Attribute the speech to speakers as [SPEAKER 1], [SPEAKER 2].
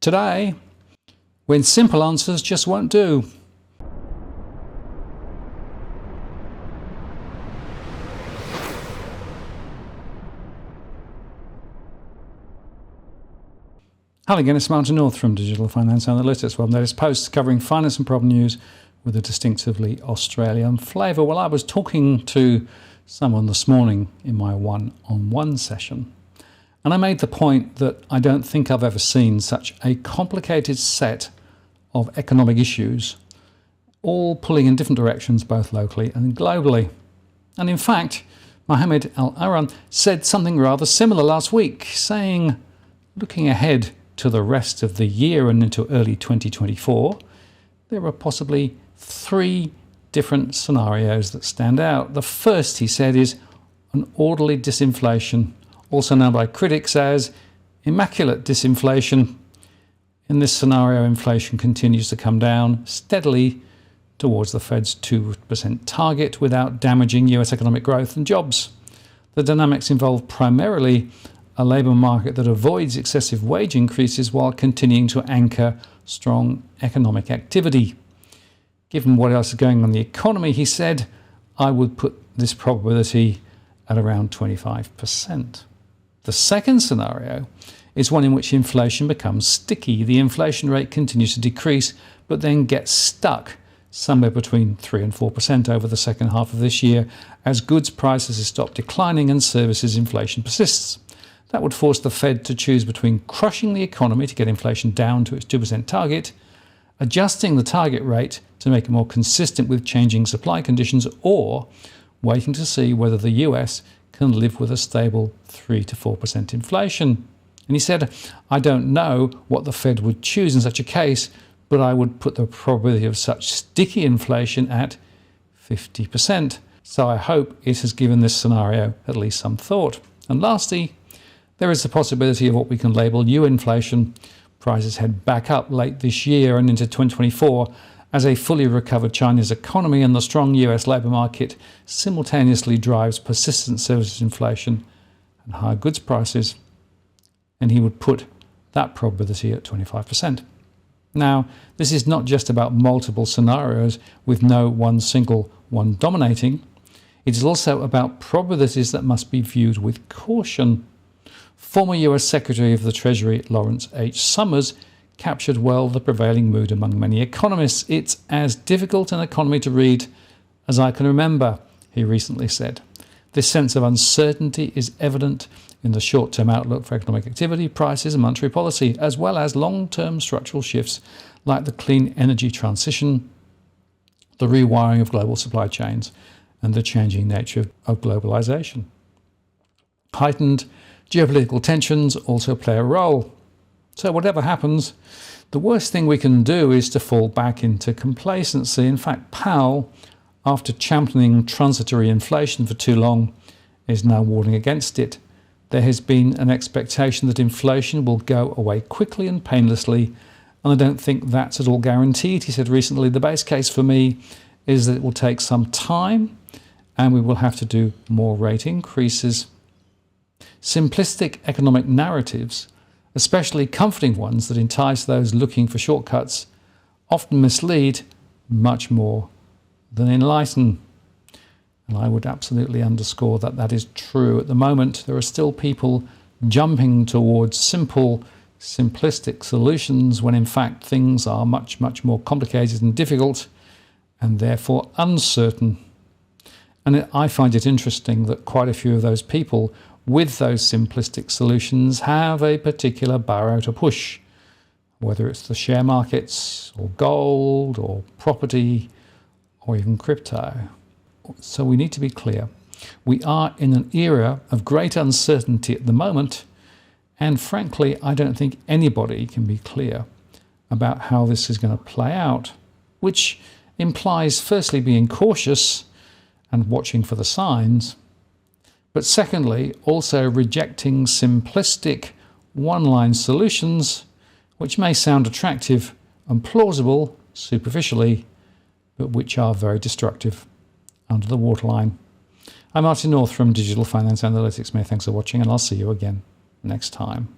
[SPEAKER 1] today, when simple answers just won't do. Hello again, it's Martin North from Digital Finance Analytics. Well, latest posts covering finance and problem news with a distinctively Australian flavour. Well, I was talking to someone this morning in my one-on-one session, and I made the point that I don't think I've ever seen such a complicated set of economic issues, all pulling in different directions, both locally and globally. And in fact, Mohammed Al-Aran said something rather similar last week, saying, looking ahead to the rest of the year and into early 2024, there are possibly three different scenarios that stand out. The first, he said, is an orderly disinflation, also known by critics as immaculate disinflation. In this scenario, inflation continues to come down steadily towards the Fed's 2% target without damaging US economic growth and jobs. The dynamics involve primarily a labour market that avoids excessive wage increases while continuing to anchor strong economic activity. Given what else is going on in the economy, he said, I would put this probability at around 25%. The second scenario is one in which inflation becomes sticky. The inflation rate continues to decrease, but then gets stuck somewhere between 3 and 4% over the second half of this year as goods prices stop declining and services inflation persists. That would force the Fed to choose between crushing the economy to get inflation down to its 2% target, adjusting the target rate to make it more consistent with changing supply conditions, or waiting to see whether the US can live with a stable 3 to 4% inflation. And he said, I don't know what the Fed would choose in such a case, but I would put the probability of such sticky inflation at 50%. So I hope it has given this scenario at least some thought. And lastly, there is the possibility of what we can label U-inflation. Prices head back up late this year and into 2024 as a fully recovered Chinese economy and the strong US labour market simultaneously drives persistent services inflation and higher goods prices. And he would put that probability at 25%. Now, this is not just about multiple scenarios with no one single one dominating. It is also about probabilities that must be viewed with caution. Former US Secretary of the Treasury Lawrence H. Summers captured well the prevailing mood among many economists. It's as difficult an economy to read as I can remember, he recently said. This sense of uncertainty is evident in the short-term outlook for economic activity, prices and monetary policy, as well as long-term structural shifts like the clean energy transition, the rewiring of global supply chains, and the changing nature of globalization. Heightened geopolitical tensions also play a role. So whatever happens, the worst thing we can do is to fall back into complacency. In fact, Powell, after championing transitory inflation for too long, is now warning against it. There has been an expectation that inflation will go away quickly and painlessly, and I don't think that's at all guaranteed. He said recently, the base case for me is that it will take some time and we will have to do more rate increases. Simplistic economic narratives, especially comforting ones that entice those looking for shortcuts, often mislead much more than enlighten. And I would absolutely underscore that that is true. At the moment, there are still people jumping towards simple, simplistic solutions when in fact things are much, much more complicated and difficult and therefore uncertain. And I find it interesting that quite a few of those people with those simplistic solutions have a particular barrow to push, whether it's the share markets or gold or property or even crypto. So we need to be clear. We are in an era of great uncertainty at the moment, and frankly, I don't think anybody can be clear about how this is going to play out, which implies firstly being cautious and watching for the signs, but secondly, also rejecting simplistic one-line solutions, which may sound attractive and plausible superficially, but which are very destructive under the waterline. I'm Martin North from Digital Finance Analytics. Many thanks for watching, and I'll see you again next time.